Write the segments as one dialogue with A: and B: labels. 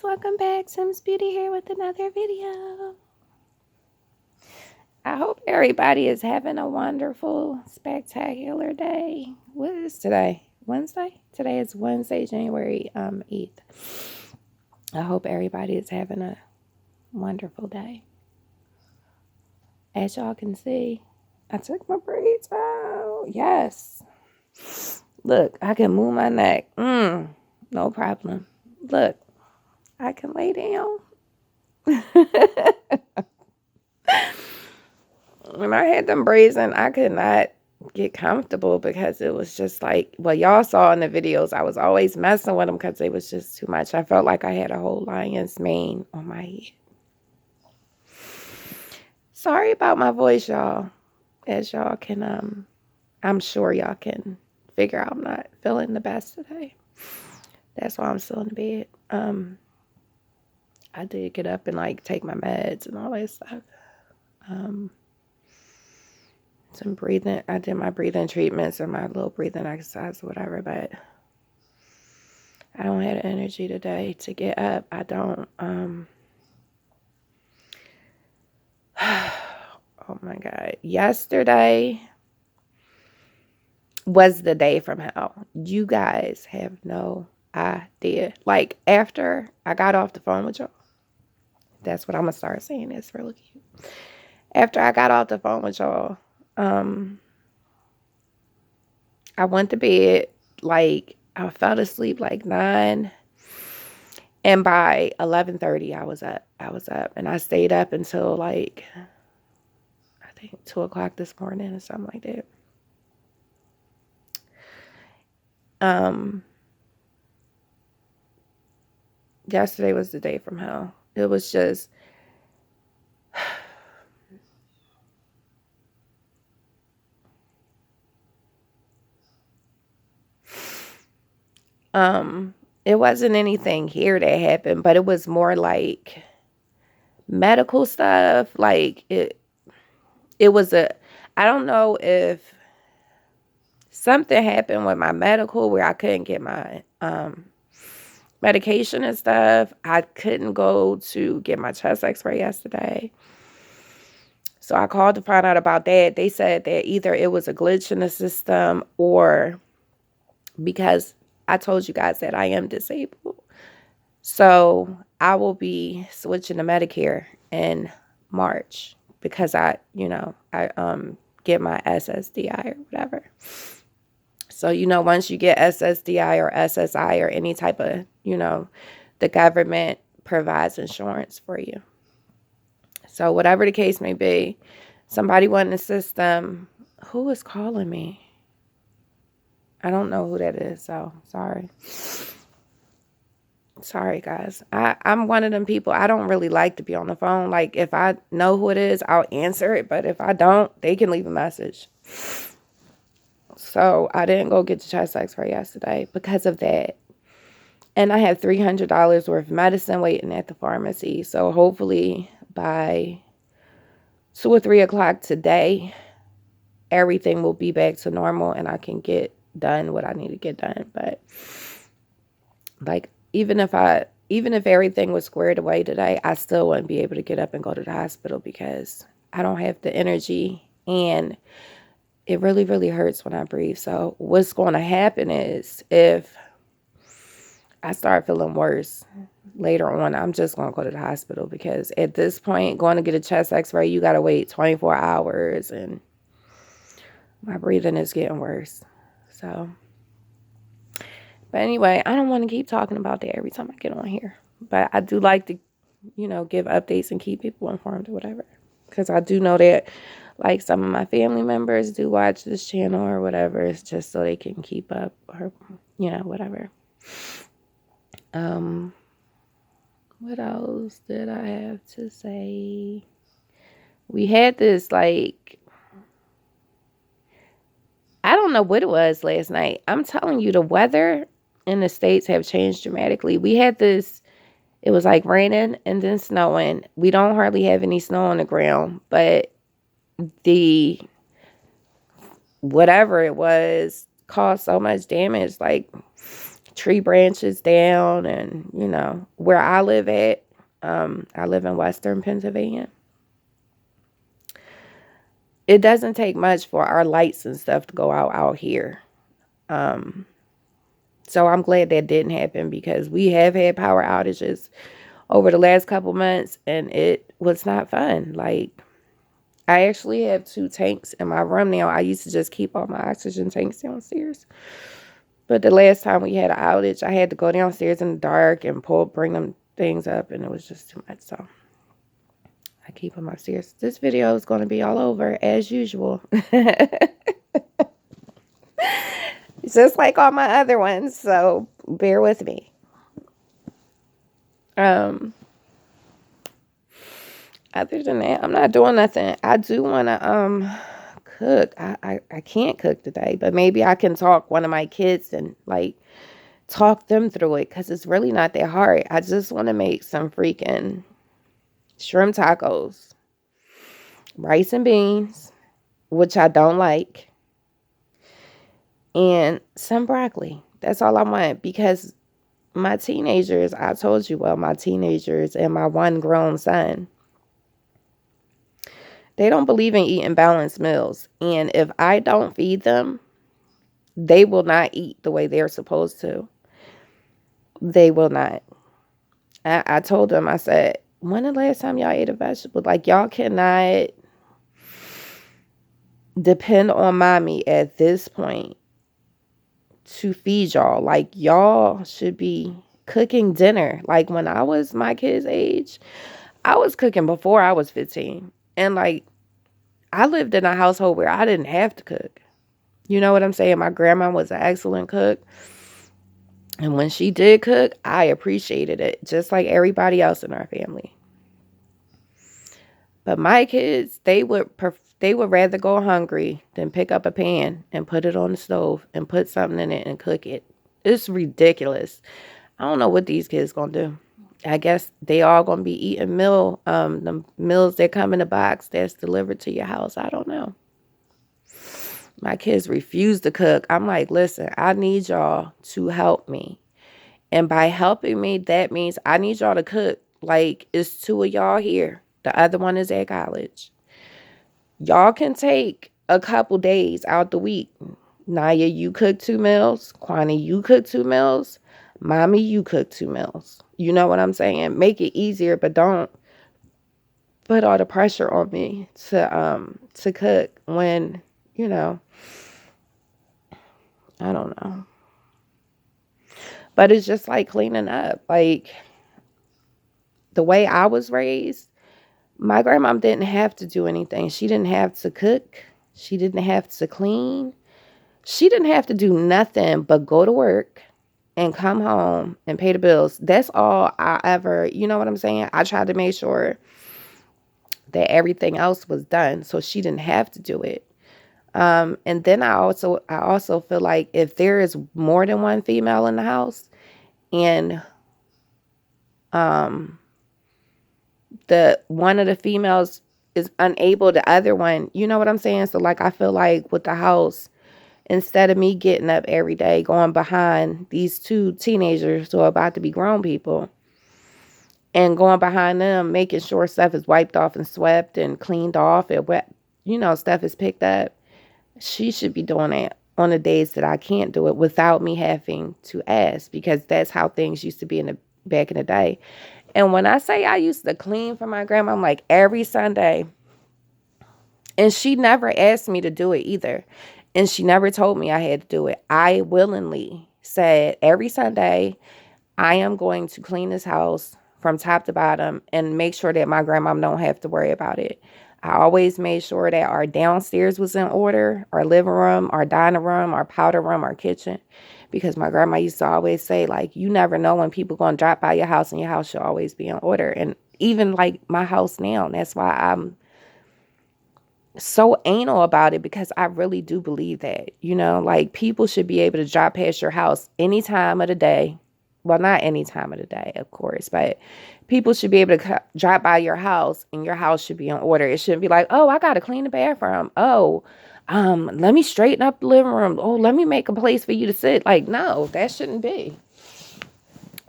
A: welcome back. Sims Beauty here with another video. I hope everybody is having a wonderful, spectacular day. What is today? Wednesday? Today is Wednesday, January 8th. I hope everybody is having a wonderful day. As y'all can see, I took my braids out. Yes. Look, I can move my neck. No problem. Look, I can lay down. When I had them braids in, I could not get comfortable because it was just like, well, y'all saw in the videos, I was always messing with them because it was just too much. I felt like I had a whole lion's mane on my head. Sorry about my voice, y'all. As y'all can, I'm sure y'all can figure out I'm not feeling the best today. That's why I'm still in bed. I did get up and like take my meds and all that stuff. Some breathing. I did my breathing treatments or my little breathing exercise or whatever, but I don't have the energy today to get up. I don't. Oh my God. Yesterday was the day from hell. You guys have no idea. Like after I got off the phone with y'all, that's what I'm going to start saying. It's really cute. After I got off the phone with y'all, I went to bed, like, I fell asleep like 9, and by 11:30, I was up, and I stayed up until, like, I think 2 o'clock this morning or something like that. Yesterday was the day from hell. It was just, it wasn't anything here that happened, but it was more like medical stuff. Like it was I don't know if something happened with my medical where I couldn't get my medication and stuff. I couldn't go to get my chest x-ray yesterday. So I called to find out about that. They said that either it was a glitch in the system or because I told you guys that I am disabled. So I will be switching to Medicare in March because I get my SSDI or whatever. So, once you get SSDI or SSI or any type of, the government provides insurance for you. So whatever the case may be, somebody went in the system. Who is calling me? I don't know who that is, so sorry. Sorry, guys. I'm one of them people. I don't really like to be on the phone. Like, if I know who it is, I'll answer it. But if I don't, they can leave a message. So I didn't go get the chest x-ray yesterday because of that. And I have $300 worth of medicine waiting at the pharmacy. So hopefully by 2 or 3 o'clock today, everything will be back to normal and I can get done what I need to get done. But like, even if everything was squared away today, I still wouldn't be able to get up and go to the hospital because I don't have the energy and it really, really hurts when I breathe. So what's going to happen is if I start feeling worse later on, I'm just going to go to the hospital because at this point, going to get a chest x-ray, you got to wait 24 hours and my breathing is getting worse. So, but anyway, I don't want to keep talking about that every time I get on here. But I do like to, give updates and keep people informed or whatever. Because I do know that, like, some of my family members do watch this channel or whatever. It's just so they can keep up or, whatever. What else did I have to say? We had this, like, I don't know what it was last night. I'm telling you, the weather in the States have changed dramatically. We had this, it was like raining and then snowing. We don't hardly have any snow on the ground, but whatever it was, caused so much damage, like tree branches down. And, where I live at, I live in Western Pennsylvania. It doesn't take much for our lights and stuff to go out here. So I'm glad that didn't happen, because we have had power outages over the last couple months, and it was not fun. Like, I actually have 2 tanks in my room now. I used to just keep all my oxygen tanks downstairs. But the last time we had an outage, I had to go downstairs in the dark and bring them things up, and it was just too much. So I keep them upstairs. This video is going to be all over as usual. Just like all my other ones, so bear with me. Other than that, I'm not doing nothing. I do want to cook. I can't cook today, but maybe I can talk one of my kids and like talk them through it, because it's really not that hard. I just want to make some freaking shrimp tacos, rice and beans, which I don't like, and some broccoli. That's all I want, because my teenagers, I told you, my teenagers and my one grown son, they don't believe in eating balanced meals. And if I don't feed them, they will not eat the way they're supposed to. They will not. I told them, I said, when the last time y'all ate a vegetable? Like, y'all cannot depend on mommy at this point to feed y'all. Like, y'all should be cooking dinner. Like, when I was my kids' age, I was cooking before I was 15. And like, I lived in a household where I didn't have to cook. You know what I'm saying? My grandma was an excellent cook. And when she did cook, I appreciated it, just like everybody else in our family. But my kids, they would rather go hungry than pick up a pan and put it on the stove and put something in it and cook it. It's ridiculous. I don't know what these kids gonna do. I guess they all gonna be eating the meals that come in a box that's delivered to your house. I don't know. My kids refuse to cook. I'm like, listen, I need y'all to help me. And by helping me, that means I need y'all to cook. Like, it's 2 of y'all here. The other one is at college. Y'all can take a couple days out the week. Naya, you cook 2 meals. Kwani, you cook 2 meals. Mommy, you cook 2 meals. You know what I'm saying? Make it easier, but don't put all the pressure on me to cook when, I don't know. But it's just like cleaning up. Like, the way I was raised, my grandmom didn't have to do anything. She didn't have to cook. She didn't have to clean. She didn't have to do nothing but go to work and come home and pay the bills. That's all I ever, you know what I'm saying? I tried to make sure that everything else was done so she didn't have to do it. And then I also feel like if there is more than one female in the house, and the one of the females is unable, the other one, you know what I'm saying? So like, I feel like with the house, instead of me getting up every day, going behind these 2 teenagers who are about to be grown people and going behind them, making sure stuff is wiped off and swept and cleaned off and wet, stuff is picked up. She should be doing it on the days that I can't do it without me having to ask, because that's how things used to be back in the day. And when I say I used to clean for my grandma, I'm like every Sunday. And she never asked me to do it either. And she never told me I had to do it. I willingly said every Sunday, I am going to clean this house from top to bottom and make sure that my grandma don't have to worry about it. I always made sure that our downstairs was in order, our living room, our dining room, our powder room, our kitchen. Because my grandma used to always say, like, you never know when people going to drop by your house, and your house should always be in order. And even like my house now, that's why I'm so anal about it, because I really do believe that, like, people should be able to drop past your house any time of the day. Well, not any time of the day, of course, but people should be able to drop by your house and your house should be in order. It shouldn't be like, oh, I got to clean the bathroom. Oh, let me straighten up the living room. Oh, let me make a place for you to sit. Like, no, that shouldn't be.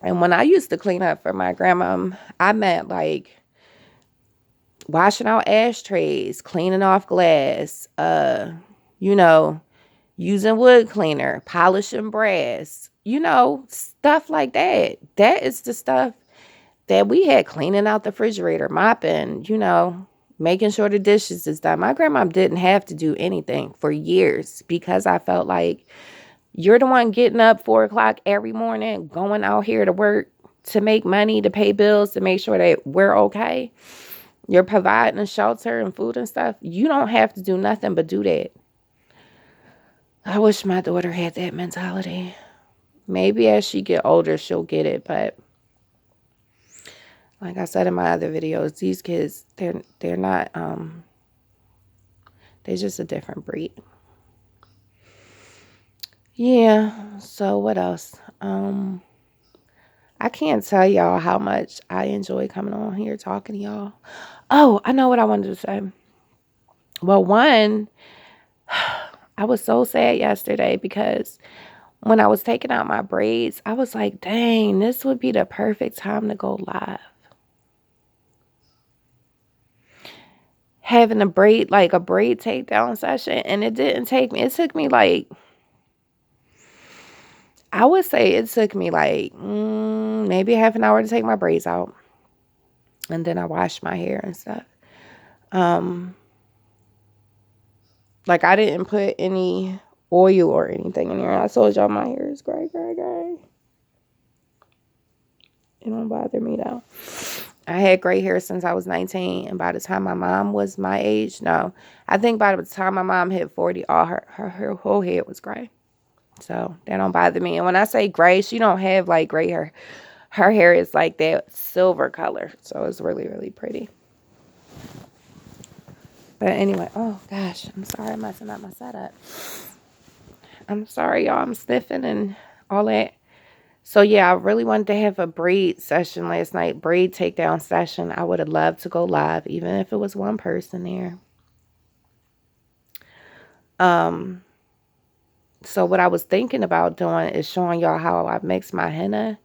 A: And when I used to clean up for my grandma, I meant like washing out ashtrays, cleaning off glass, you know, using wood cleaner, polishing brass, you know, stuff like that. That is the stuff that we had, cleaning out the refrigerator, mopping, you know, making sure the dishes is done. My grandma didn't have to do anything for years because I felt like you're the one getting up 4 o'clock every morning, going out here to work, to make money, to pay bills, to make sure that we're okay. You're providing a shelter and food and stuff. You don't have to do nothing but do that. I wish my daughter had that mentality. Maybe as she get older, she'll get it. But like I said in my other videos, these kids, they're not, they're just a different breed. Yeah, so what else? I can't tell y'all how much I enjoy coming on here talking to y'all. Oh, I know what I wanted to say. Well, one, I was so sad yesterday because when I was taking out my braids, I was like, dang, this would be the perfect time to go live. Having a braid takedown session, and it didn't take me, it took me like, I would say it took me like maybe half an hour to take my braids out. And then I washed my hair and stuff. Like I didn't put any oil or anything in here. I told y'all my hair is gray. It don't bother me though. I had gray hair since I was 19. And by the time my mom was my age, no. I think by the time my mom hit 40, all her whole head was gray. So that don't bother me. And when I say gray, she don't have like gray hair. Her hair is like that silver color. So it's really, really pretty. But anyway, oh gosh, I'm sorry I'm messing up my setup. I'm sorry, y'all. I'm sniffing and all that. So yeah, I really wanted to have a braid session last night. Braid takedown session. I would have loved to go live, even if it was one person there. So what I was thinking about doing is showing y'all how I mix my henna.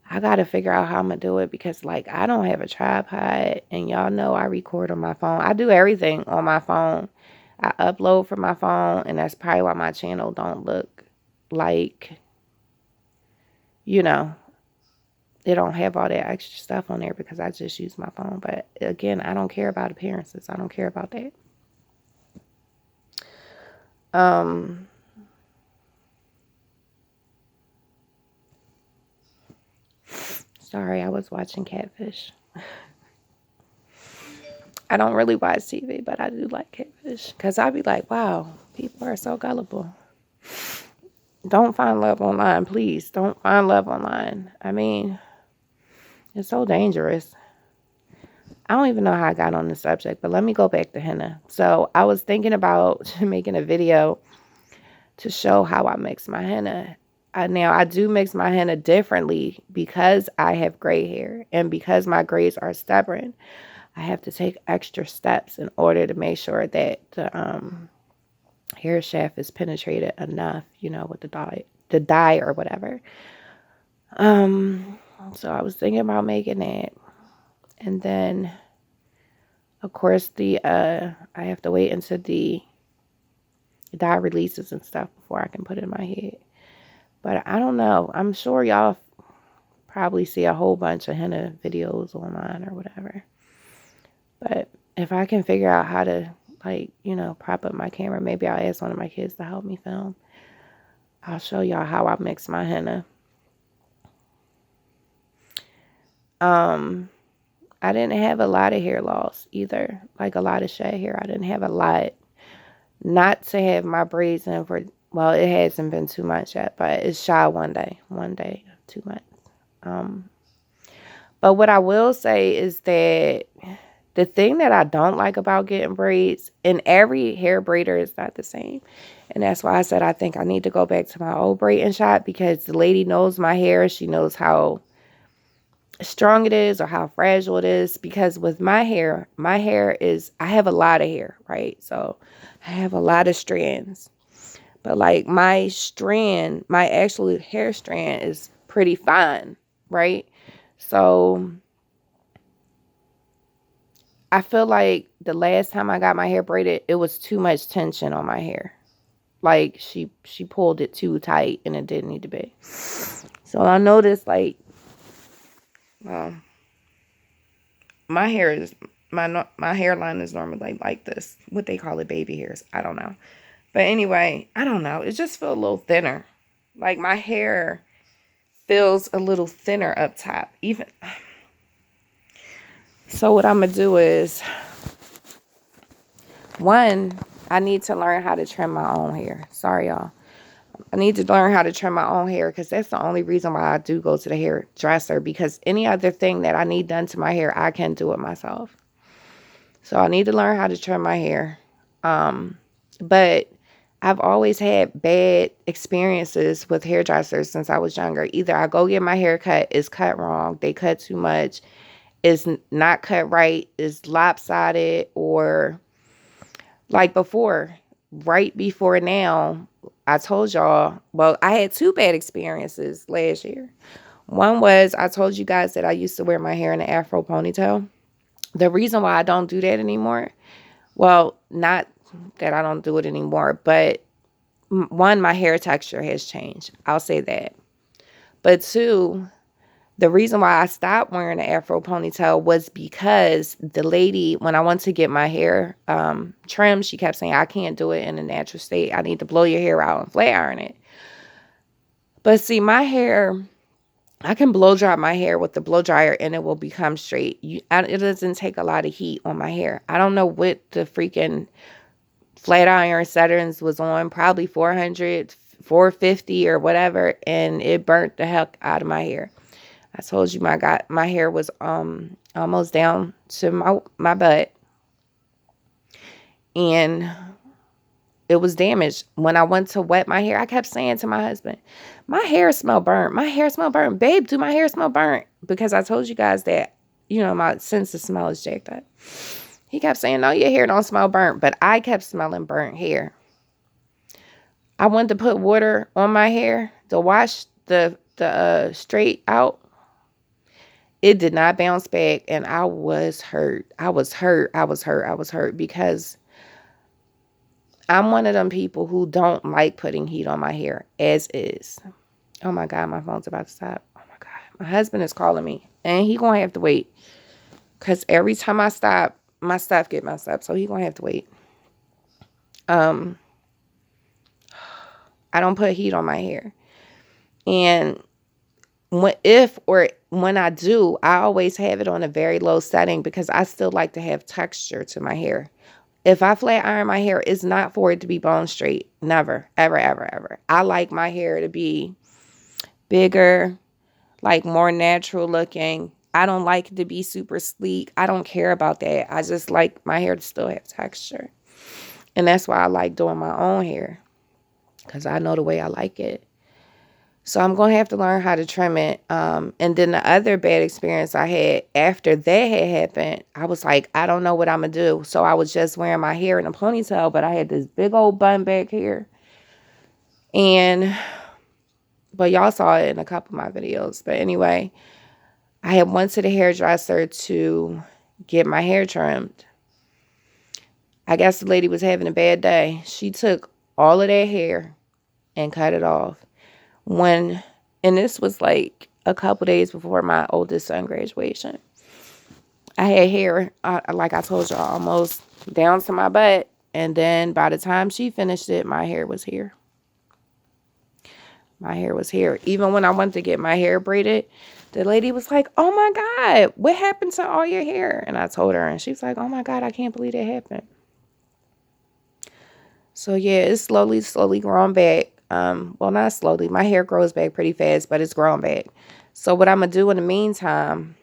A: I got to figure out how I'm going to do it because, like, I don't have a tripod. And y'all know I record on my phone. I do everything on my phone. I upload from my phone. And that's probably why my channel don't look like, you know, they don't have all that extra stuff on there because I just use my phone. But, again, I don't care about appearances. I don't care about that. Sorry, I was watching Catfish. I don't really watch TV, but I do like Catfish. Because I be like, wow, people are so gullible. Don't find love online, please. Don't find love online. I mean, it's so dangerous. I don't even know how I got on the subject, but let me go back to henna. So I was thinking about making a video to show how I mix my henna. Now, I do mix my henna differently because I have gray hair and because my grays are stubborn. I have to take extra steps in order to make sure that the hair shaft is penetrated enough, you know, with the dye or whatever. So I was thinking about making that. And then, of course, I have to wait until the dye releases and stuff before I can put it in my head. But I don't know. I'm sure y'all probably see a whole bunch of henna videos online or whatever. But if I can figure out how to, like, you know, prop up my camera, maybe I'll ask one of my kids to help me film. I'll show y'all how I mix my henna. I didn't have a lot of hair loss either. Like a lot of shed hair. I didn't have a lot. Not to have my braids in for, well, it hasn't been 2 months yet, but it's shy 1 day. 1 day, 2 months. But what I will say is that the thing that I don't like about getting braids, and every hair braider is not the same. And that's why I said I think I need to go back to my old braiding shop because the lady knows my hair. She knows how strong it is or how fragile it is, because with my hair is, I have a lot of hair, right? So I have a lot of strands. But like my strand, my actual hair strand is pretty fine, right? So I feel like the last time I got my hair braided, it was too much tension on my hair. Like she pulled it too tight and it didn't need to be. So I noticed like my hair is my hairline is normally like this. What they call it, baby hairs. I don't know. But anyway, I don't know. It just feels a little thinner. Like my hair feels a little thinner up top. Even so, what I'm gonna do is, one, I need to learn how to trim my own hair. Sorry, y'all. I need to learn how to trim my own hair, because that's the only reason why I do go to the hairdresser, because any other thing that I need done to my hair, I can do it myself. So I need to learn how to trim my hair. But I've always had bad experiences with hairdressers since I was younger. Either I go get my hair cut, it's cut wrong, they cut too much, it's not cut right, it's lopsided, or like before, right before now, I told y'all, well, I had two bad experiences last year. One was, I told you guys that I used to wear my hair in an afro ponytail. The reason why I don't do that anymore, well, not that I don't do it anymore, but one, my hair texture has changed. I'll say that. But two, the reason why I stopped wearing an afro ponytail was because the lady, when I went to get my hair trimmed, she kept saying, I can't do it in a natural state. I need to blow your hair out and flat iron it. But see, my hair, I can blow dry my hair with the blow dryer and it will become straight. It doesn't take a lot of heat on my hair. I don't know what the freaking flat iron settings was on, probably 400, 450 or whatever, and it burnt the heck out of my hair. I told you my hair was almost down to my butt, and it was damaged. When I went to wet my hair, I kept saying to my husband, my hair smell burnt. My hair smell burnt. Babe, do my hair smell burnt? Because I told you guys that, my sense of smell is jacked up. He kept saying, no, your hair don't smell burnt. But I kept smelling burnt hair. I went to put water on my hair to wash the straight out. It did not bounce back, and I was hurt. I was hurt because I'm one of them people who don't like putting heat on my hair as is. Oh my God, my phone's about to stop. Oh my God. My husband is calling me, and he gonna have to wait, because every time I stop, my stuff get messed up, so he gonna have to wait. I don't put heat on my hair. And when I do, I always have it on a very low setting, because I still like to have texture to my hair. If I flat iron my hair, it's not for it to be bone straight. Never, ever, ever, ever. I like my hair to be bigger, like more natural looking. I don't like it to be super sleek. I don't care about that. I just like my hair to still have texture. And that's why I like doing my own hair, because I know the way I like it. So I'm going to have to learn how to trim it. And then the other bad experience I had after that had happened, I was like, I don't know what I'm going to do. So I was just wearing my hair in a ponytail, but I had this big old bun back here. But y'all saw it in a couple of my videos. But anyway, I had went to the hairdresser to get my hair trimmed. I guess the lady was having a bad day. She took all of that hair and cut it off. And this was like a couple days before my oldest son graduation. I had hair, like I told y'all, almost down to my butt. And then by the time she finished it, my hair was here. My hair was here. Even when I went to get my hair braided, the lady was like, oh my God, what happened to all your hair? And I told her, and she was like, oh my God, I can't believe that happened. So yeah, it's slowly growing back. Well, not slowly. My hair grows back pretty fast, but it's growing back. So what I'm going to do in the meantime,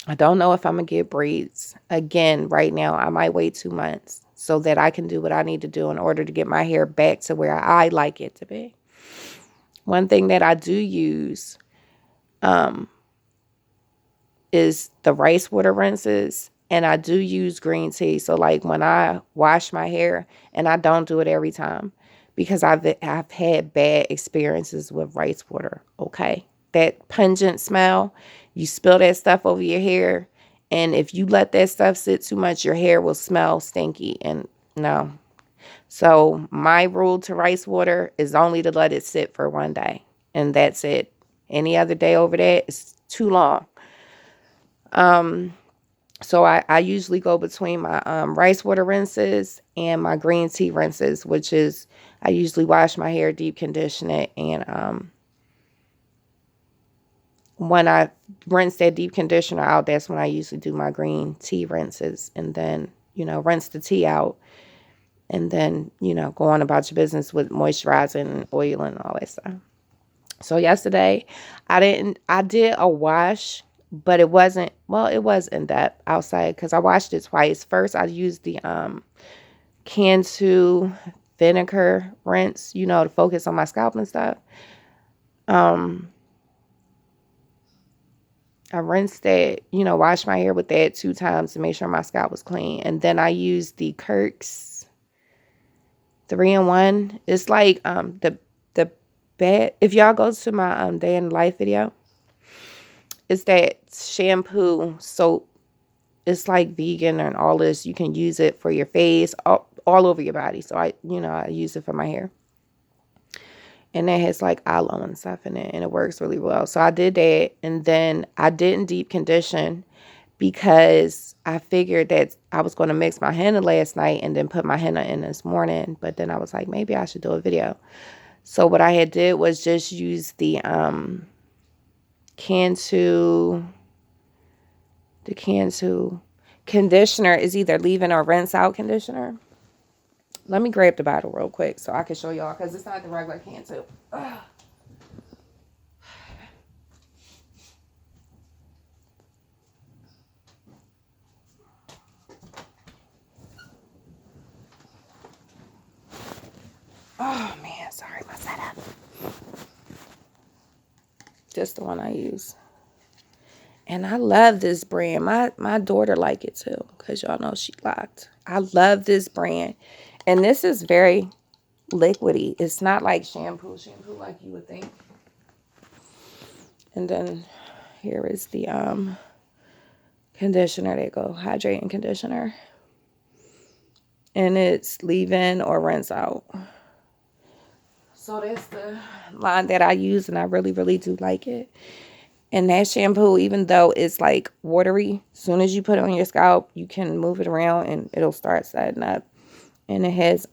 A: I don't know if I'm going to get braids again right now. I might wait 2 months so that I can do what I need to do in order to get my hair back to where I like it to be. One thing that I do use is the rice water rinses. And I do use green tea. So like when I wash my hair, and I don't do it every time because I've had bad experiences with rice water. Okay. That pungent smell, you spill that stuff over your hair. And if you let that stuff sit too much, your hair will smell stinky. And no. So my rule to rice water is only to let it sit for one day. And that's it. Any other day over that is too long. So I usually go between my rice water rinses and my green tea rinses, which is I usually wash my hair, deep condition it, and when I rinse that deep conditioner out, that's when I usually do my green tea rinses, and then rinse the tea out, and then go on about your business with moisturizing and oil and all that stuff. So yesterday, I did a wash, but it wasn't, well, it was in depth outside because I washed it twice. First, I used the Cantu vinegar rinse, to focus on my scalp and stuff. I rinsed it, washed my hair with that 2 times to make sure my scalp was clean. And then I used the Kirk's 3-in-1. It's like the bed. If y'all go to my day in life video, it's that shampoo soap. It's like vegan and all this. You can use it for your face, all over your body. So I use it for my hair. And that has like aloe and stuff in it, and it works really well. So I did that, and then I didn't deep condition because I figured that I was going to mix my henna last night and then put my henna in this morning. But then I was like, maybe I should do a video. So what I had did was just use the Cantu conditioner. Is either leave-in or rinse out conditioner. Let me grab the bottle real quick so I can show y'all, because it's not the regular Cantu. Ugh. Oh man, sorry, my setup. Just the one I use. And I love this brand. My daughter like it too, because y'all know she locked. I love this brand. And this is very liquidy. It's not like shampoo like you would think. And then here is the conditioner. There you go, hydrating conditioner. And it's leave-in or rinse out. So that's the line that I use, and I really, really do like it. And that shampoo, even though it's like watery, as soon as you put it on your scalp, you can move it around and it'll start setting up. And it has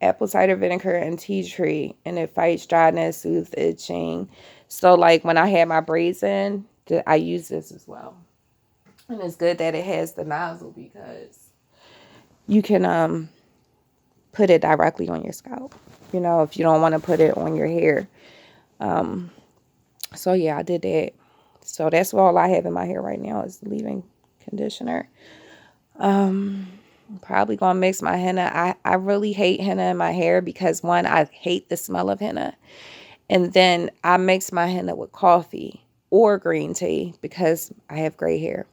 A: apple cider vinegar and tea tree, and it fights dryness, soothes itching. So like when I had my braids in, I use this as well. And it's good that it has the nozzle because you can put it directly on your scalp, if you don't want to put it on your hair. So yeah, I did that. So that's all I have in my hair right now is the leave-in conditioner. I'm probably gonna mix my henna. I really hate henna in my hair because, one, I hate the smell of henna, and then I mix my henna with coffee or green tea because I have gray hair.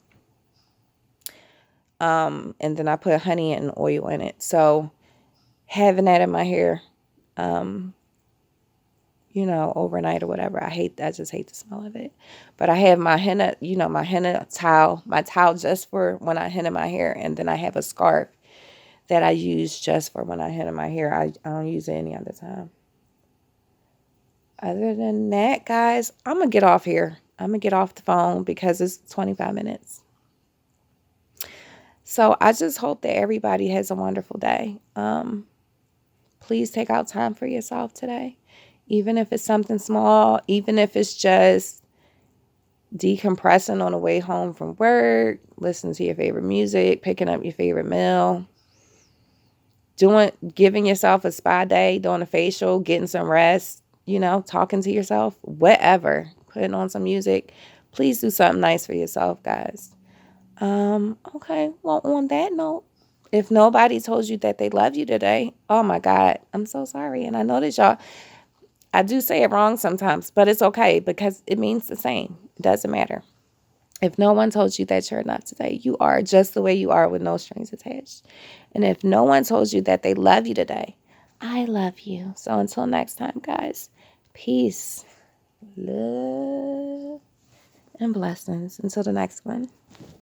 A: And then I put honey and oil in it. So having that in my hair, overnight or whatever, I just hate the smell of it. But I have my henna, my henna towel, my towel just for when I henna my hair. And then I have a scarf that I use just for when I henna my hair. I don't use it any other time. Other than that, guys, I'm going to get off here. I'm going to get off the phone because it's 25 minutes. So I just hope that everybody has a wonderful day. Please take out time for yourself today. Even if it's something small, even if it's just decompressing on the way home from work, listening to your favorite music, picking up your favorite meal, giving yourself a spa day, doing a facial, getting some rest, talking to yourself, whatever, putting on some music. Please do something nice for yourself, guys. Okay, well, on that note, if nobody told you that they love you today, oh my God, I'm so sorry. And I know that I do say it wrong sometimes, but it's okay because it means the same. It doesn't matter. If no one told you that you're enough today, you are just the way you are with no strings attached. And if no one told you that they love you today, I love you. So until next time, guys, peace, love, and blessings. Until the next one.